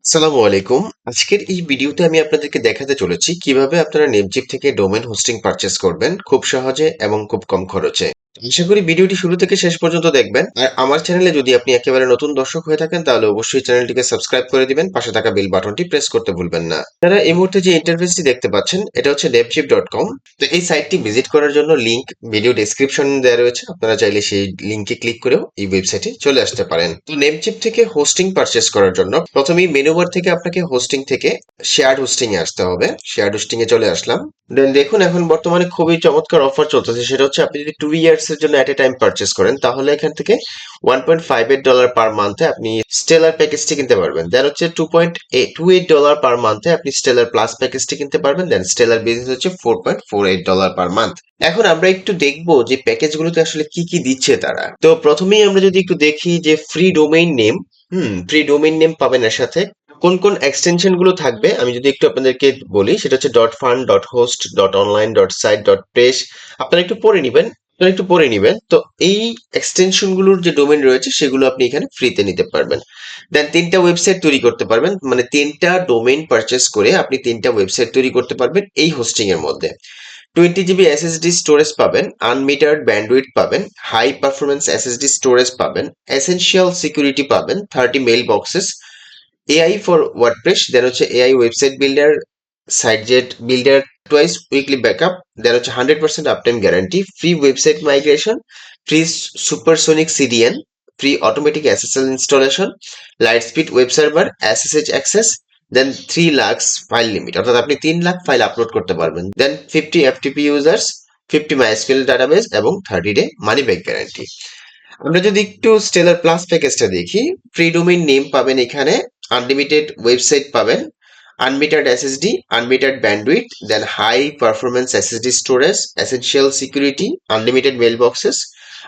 আসসালামু আলাইকুম। আজকের এই ভিডিওতে আমি আপনাদেরকে দেখাতে চলেছি কিভাবে আপনারা নেমচিপ থেকে ডোমেন হোস্টিং পারচেজ করবেন খুব সহজে এবং খুব কম খরচে। আশা করি ভিডিওটি শুরু থেকে শেষ পর্যন্ত দেখবেন। আর আমার চ্যানেলে যদি আপনি একেবারে নতুন দর্শক হয়ে থাকেন তাহলে অবশ্যই চ্যানেলটিকে সাবস্ক্রাইব করে দিবেন, পাশে থাকা বেল বাটনটি প্রেস করতে ভুলবেন না। আপনারা এই মুহূর্তে যে ইন্টারফেসটি দেখতে পাচ্ছেন এটা হচ্ছে namecheap.com। তো এই সাইটটি ভিজিট করার জন্য লিংক ভিডিও ডেসক্রিপশন দেওয়া রয়েছে, আপনারা চাইলে সেই লিংকে ক্লিক করেও এই ওয়েবসাইটে চলে আসতে পারেন। তো নেমচিপ থেকে হোস্টিং পারচেজ করার জন্য প্রথমেই মেনু বার থেকে আপনাকে হোস্টিং থেকে শেয়ার্ড হোস্টিং এ আসতে হবে। শেয়ার্ড হোস্টিং এ চলে আসলাম। দেন দেখুন এখন বর্তমানে খুবই চমৎকার অফার চলতেছে, সেটা হচ্ছে আপনি যদি 2 ইয়ার্স এর জন্য এট এ টাইম পারচেজ করেন তাহলে এখান থেকে $1.58 পার মান্থে আপনি স্টেলার প্যাকেজটি কিনতে পারবেন। দেন হচ্ছে $2.28 পার মান্থে আপনি স্টেলার প্লাস প্যাকেজটি কিনতে পারবেন। দেন স্টেলার বিজনেস হচ্ছে $4.48 পার মান্থ। এখন আমরা একটু দেখবো যে প্যাকেজগুলোতে আসলে কি কি দিচ্ছে তারা। তো প্রথমেই আমরা যদি একটু দেখি যে free domain name, free domain name পাবেন এর সাথে। কোন কোন এক্সটেনশন গুলো থাকবে আমি যদি একটু আপনাদেরকে বলি, সেটা হচ্ছে .fun, .host, .online, .site, আপনারা একটু পড়ে নিবেন। তো এই এক্সটেনশন গুলোর যে ডোমেইন রয়েছে সেগুলো আপনি এখানে ফ্রিতে নিতে পারবেন। দেন 3টা ওয়েবসাইট তৈরি করতে পারবেন, মানে 3টা ডোমেইন পারচেজ করে আপনি 3টা ওয়েবসাইট তৈরি করতে পারবেন এই হোস্টিং এর মধ্যে। 20 GB SSD স্টোরেজ পাবেন, আনমিটার্ড ব্যান্ডউইথ পাবেন, হাই পারফরমেন্স SSD স্টোরেজ পাবেন, এসেনশিয়াল সিকিউরিটি পাবেন, 30 mailboxes, AI for WordPress, then হচ্ছে AI website builder, Sitejet builder, twice weekly backup, then হচ্ছে 100% uptime guarantee, free website migration, free supersonic CDN, free automatic SSL installation, LiteSpeed web server, SSH access, then 3 lakh file limit, অর্থাৎ আপনি 3 lakh file upload করতে পারবেন। Then 50 FTP users, 50 MySQL database এবং 30 day money back guarantee. আমরা যদি একটু stellar plus প্যাকেজটা দেখি, ফ্রি ডোমেইন নেম পাবেন এখানে, আনলিমিটেড ওয়েবসাইট পাবেন, unmetered SSD, unmetered bandwidth, then high performance SSD storage, essential security, unlimited mailboxes,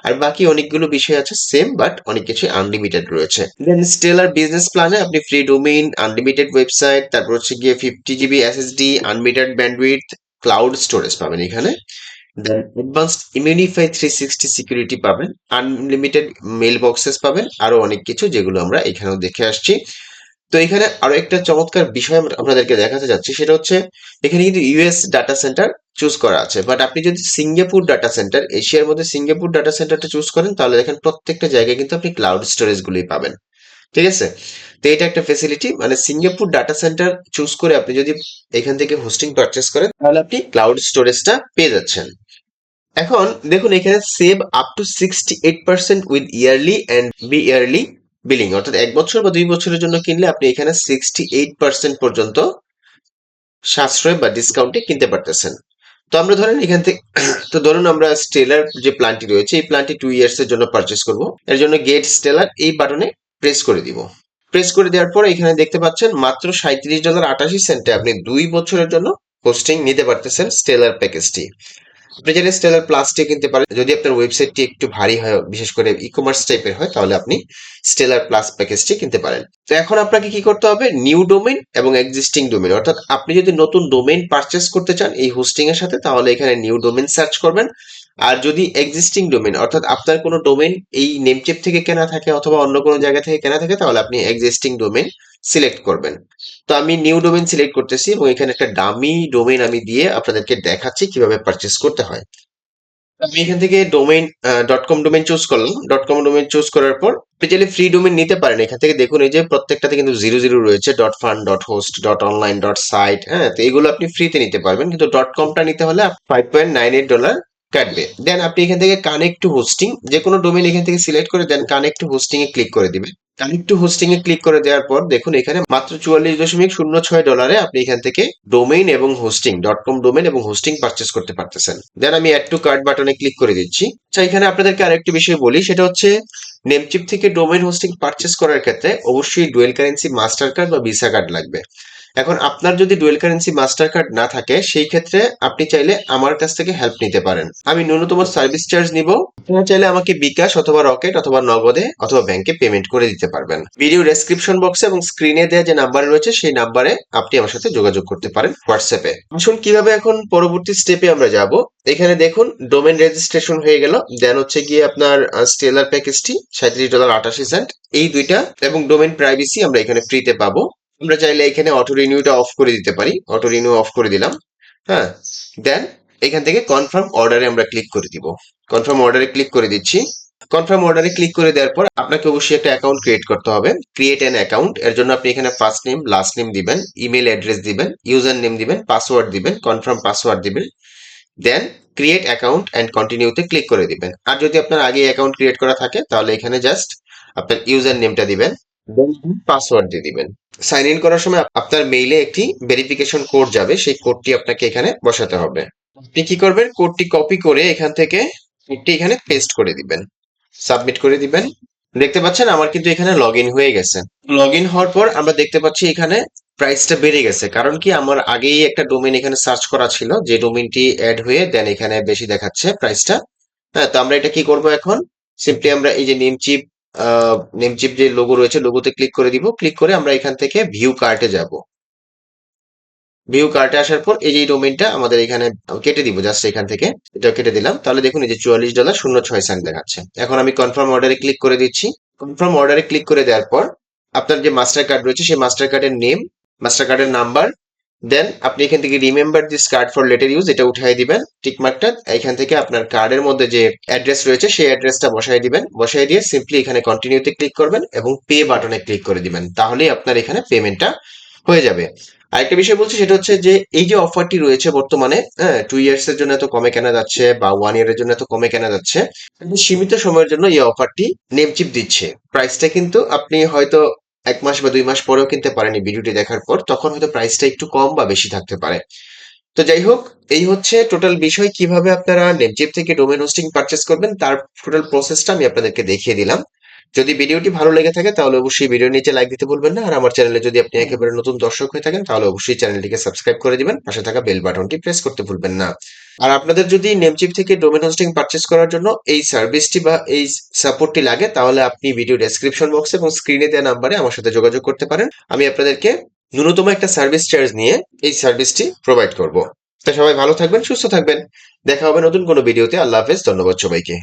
আর বাকি অনেকগুলো বিষয় আছে সেম, বাট অনেক কিছু আনলিমিটেড রয়েছে। দেন স্টেলার বিজনেস প্ল্যানে আপনি ফ্রি ডোমেইন, আনলিমিটেড ওয়েবসাইট, তারপর হচ্ছে গিয়ে 50 GB SSD, unmetered bandwidth, cloud storage পাবেন এখানে। দেন অ্যাডভান্সড ইমিউনিফাই 360 সিকিউরিটি পাবেন, আনলিমিটেড মেল বক্সেস পাবেন, আরো অনেক কিছু যেগুলো আমরা এখানেও দেখে আসছি। তো এখানে আরো একটা চমৎকার বিষয় আমরা আপনাদেরকে দেখাতে যাচ্ছি, সেটা হচ্ছে এখানে কিন্তু ইউএস ডাটা সেন্টার চুজ করা আছে, বাট আপনি যদি সিঙ্গাপুর ডাটা সেন্টার, এশিয়ার মধ্যে সিঙ্গাপুর ডাটা সেন্টারটা চুজ করেন তাহলে দেখেন প্রত্যেকটা জায়গায় কিন্তু আপনি ক্লাউড স্টোরেজ গুলোই পাবেন। ঠিক আছে? তো এটা একটা ফেসিলিটি, মানে সিঙ্গাপুর ডাটা সেন্টার চুজ করে আপনি যদি এখান থেকে হোস্টিং পারচেস করেন তাহলে আপনি ক্লাউড স্টোরেজটা পেয়ে যাচ্ছেন। এখন দেখুন এখানে save up to 68% with yearly and bi yearly billing, অর্থাৎ 1 বছর বা 2 বছরের জন্য কিনলে আপনি এখানে 68% পর্যন্ত সাশ্রয় বা ডিসকাউন্টে কিনতে পারতেছেন। তো আমরা ধরেন এখান থেকে তো ধরুন আমরা স্টেলার যে প্ল্যানটি রয়েছে এই প্ল্যানটি 2 ইয়ার্স এর জন্য পারচেস করব। এর জন্য গেট স্টেলার এই বাটনে প্রেস করে দিব। প্রেস করে দেওয়ার পর এখানে দেখতে পাচ্ছেন মাত্র $37.88 আপনি 2 বছরের জন্য হোস্টিং নিতে পারতেছেন স্টেলার প্যাকেজটি। আপনি চাইলে স্টেলার প্লাসটি কিনতে পারেন, যদি আপনার ওয়েবসাইটটি একটু ভারী হয়, বিশেষ করে ই কমার্স টাইপের হয়, তাহলে আপনি স্টেলার প্লাস প্যাকেজটি কিনতে পারেন। তো এখন আপনাকে কি করতে হবে, নিউ ডোমেইন এবং এক্সিস্টিং ডোমেইন, অর্থাৎ আপনি যদি নতুন ডোমেইন পারচেস করতে চান এই হোস্টিং এর সাথে তাহলে এখানে নিউ ডোমেইন সার্চ করবেন। আর যদি এক্সিস্টিং ডোমেইন, অর্থাৎ আপনার কোনো ডোমেইন এই নেমচেপ থেকে কেনা থাকে অথবা অন্য কোনো জায়গা থেকে কেনা থাকে তাহলে আপনি এক্সিস্টিং ডোমেইন সিলেক্ট করবেন। তো আমি নিউ ডোমেইন সিলেক্ট করতেছি এবং এখানে একটা ডামি ডোমেইন আমি দিয়ে আপনাদেরকে দেখাচ্ছি কিভাবে পারচেস করতে হয়। আমি এখান থেকে ডোমেইন .com ডোমেইন চুজ করলাম। .com ডোমেইন চুজ করার পর আপনি চাইলে ফ্রি ডোমেইন নিতে পারেন। এখান থেকে দেখুন এই যে প্রত্যেকটাতে কিন্তু 00 রয়েছে, .fun, .host, .online, .site, হ্যাঁ? তো এগুলো আপনি ফ্রিতে নিতে পারবেন, কিন্তু .com টা নিতে হলে $5.98 কাটবে। দেন আপনি এখান থেকে কানেক্ট টু হোস্টিং, যে কোনো ডোমেইন এখান থেকে সিলেক্ট করে দেন কানেক্ট টু হোস্টিং এ ক্লিক করে দিবেন। কানেক্ট টু হোস্টিং এ ক্লিক করে দেওয়ার পর দেখুন এখানে মাত্র $44.06 আপনি এখান থেকে ডোমেইন এবং হোস্টিং, .com ডোমেইন এবং হোস্টিং পারচেস করতে পারতেছেন। দেন আমি অ্যাড টু কার্ট বাটনে ক্লিক করে দিচ্ছি। আচ্ছা, এখানে আপনাদেরকে আরেকটি বিষয় বলি, সেটা হচ্ছে নেমচিপ থেকে ডোমেইন হোস্টিং পারচেস করার ক্ষেত্রে অবশ্যই ডুয়েল কারেন্সি মাস্টার কার্ড বা ভিসা কার্ড লাগবে। এখন আপনার যদি ডুয়েল কারেন্সি মাস্টার কার্ড না থাকে সেই ক্ষেত্রে আপনি চাইলে আমার কাছ থেকে হেল্প নিতে পারেন। আমি ন্যূনতম সার্ভিস চার্জ নিব। আপনারা চাইলে আমাকে বিকাশ অথবা রকেট অথবা নগদে অথবা ব্যাংকে পেমেন্ট করে দিতে পারবেন। ভিডিও ডেসক্রিপশন বক্সে এবং স্ক্রিনে দেওয়া যে নাম্বার রয়েছে সেই নাম্বারে আপনি আমার সাথে যোগাযোগ করতে পারেন হোয়াটসঅ্যাপে। আসুন কিভাবে এখন পরবর্তী স্টেপে আমরা যাব। এখানে দেখুন ডোমেন রেজিস্ট্রেশন হয়ে গেল। দেন হচ্ছে গিয়ে আপনার স্টেলার প্যাকেজটি $37.88 এই দুইটা এবং ডোমেন প্রাইভেসি আমরা এখানে ফ্রিতে পাবো। আমরা চাইলে এখানে অটো রিনিউটা অফ করে দিতে পারি, অটো রিনিউ অফ করে দিলাম। হ্যাঁ, দেন এখান থেকে কনফার্ম অর্ডারে আমরা ক্লিক করে দিব। কনফার্ম অর্ডারে ক্লিক করে দিচ্ছি। কনফার্ম অর্ডারে ক্লিক করে দেওয়ার পর আপনাকে অবশ্যই একটা অ্যাকাউন্ট ক্রিয়েট করতে হবে। ক্রিয়েট অ্যান অ্যাকাউন্ট এর জন্য আপনি এখানে ফার্স্ট নেম লাস্ট নেম দিবেন, ইমেল অ্যাড্রেস দিবেন, ইউজার নেম দিবেন, পাসওয়ার্ড দিবেন, কনফার্ম পাসওয়ার্ড দিবেন, দেন ক্রিয়েট অ্যাকাউন্ট অ্যান্ড কন্টিনিউতে ক্লিক করে দিবেন। আর যদি আপনার আগে অ্যাকাউন্ট ক্রিয়েট করা থাকে তাহলে এখানে জাস্ট আপনার ইউজার নেমটা দিবেন, দেন পাসওয়ার্ড দিয়ে দিবেন। সাইন ইন করার সময় আপনার মেইলে একটি ভেরিফিকেশন কোড যাবে, সেই কোডটি আপনাকে এখানে বসাতে হবে। আপনি কি করবেন, কোডটি কপি করে এখান থেকে কোডটি এখানে পেস্ট করে দিবেন, সাবমিট করে দিবেন। দেখতে পাচ্ছেন আমার কিন্তু এখানে লগ ইন হয়ে গেছে। লগ ইন হওয়ার পর আমরা দেখতে পাচ্ছি এখানে প্রাইসটা বেড়ে গেছে, কারণ কি আমার আগেই একটা ডোমেইন এখানে সার্চ করা ছিল, যে ডোমেইনটি অ্যাড হয়ে দেন এখানে বেশি দেখাচ্ছে প্রাইসটা। হ্যাঁ, তো আমরা এটা কি করব এখন, সিম্পলি আমরা এই যে নেমচিপ যে লোগো রয়েছে লোগোতে ক্লিক করে দিব। ক্লিক করে আমরা এখান থেকে ভিউ কার্টে যাব। ভিউ কার্টে আসার পর এই যে ডোমেইনটা আমাদের এখানে কেটে দিব, জাস্ট এখান থেকে এটা কেটে দিলাম। তাহলে দেখুন এই যে $44.06 দেখাচ্ছে। এখন আমি কনফার্ম অর্ডারে ক্লিক করে দিচ্ছি। কনফার্ম অর্ডারে ক্লিক করে দেওয়ার পর আপনার যে মাস্টার কার্ড রয়েছে সেই মাস্টার কার্ডের নেম, মাস্টার কার্ডের নাম্বার, দেন আপনি এখান থেকে remember this card for letter use এটা উঠাই দিবেন টিকমার্কটা। এখান থেকে আপনার কার্ডের মধ্যে যে অ্যাড্রেস রয়েছে সেই অ্যাড্রেসটা বসাই দিবেন। বসাই দিয়ে সিম্পলি এখানে কন্টিনিউতে ক্লিক করবেন এবং পে বাটনে ক্লিক করে দিবেন, তাহলেই আপনার এখানে পেমেন্টটা হয়ে যাবে। আরেকটা বিষয় বলছি, সেটা হচ্ছে যে এই যে অফারটি রয়েছে বর্তমানে, হ্যাঁ, 2 ইয়ার্স এর জন্য এত কমে কেনা যাচ্ছে বা 1 ইয়ারের জন্য এত কমে কেনা যাচ্ছে, কিন্তু সীমিত সময়ের জন্য এই অফারটি নেমচিপ দিচ্ছে। প্রাইসটা কিন্তু আপনি হয়তো 1 মাস বা 2 মাস পরেও কিনতে পারেন এই ভিডিওটি দেখার পর, তখন হয়তো প্রাইসটা একটু কম বা বেশি থাকতে পারে। তো যাই হোক, এই হচ্ছে টোটাল বিষয়, কিভাবে আপনারা নেমচিপ থেকে ডোমেন হোস্টিং পারচেস করবেন তার টোটাল প্রসেসটা আমি আপনাদেরকে দেখিয়ে দিলাম। যদি ভিডিওটি ভালো লেগে থাকে তাহলে অবশ্যই ভিডিওর নিচে লাইক দিতে ভুলবেন না। আর আমার চ্যানেলে যদি আপনি একেবারে নতুন দর্শক হয়ে থাকেন তাহলে অবশ্যই চ্যানেলটিকে সাবস্ক্রাইব করে দিবেন, পাশে থাকা বেল বাটনটি প্রেস করতে ভুলবেন না। আর আপনাদের যদি নেমচিপ থেকে ডোমেন হোস্টিং পারচেস করার জন্য এই সার্ভিসটি বা এই সাপোর্টটি লাগে, তাহলে আপনি ভিডিও ডেসক্রিপশন বক্সে এবং স্ক্রিনে দেওয়া নাম্বারে আমার সাথে যোগাযোগ করতে পারেন। আমি আপনাদেরকে ন্যূনতম একটা সার্ভিস চার্জ নিয়ে এই সার্ভিসটি প্রোভাইড করব। তো সবাই ভালো থাকবেন, সুস্থ থাকবেন। দেখা হবে নতুন কোনো ভিডিওতে। আল্লাহ হাফেজ, ধন্যবাদ সবাইকে।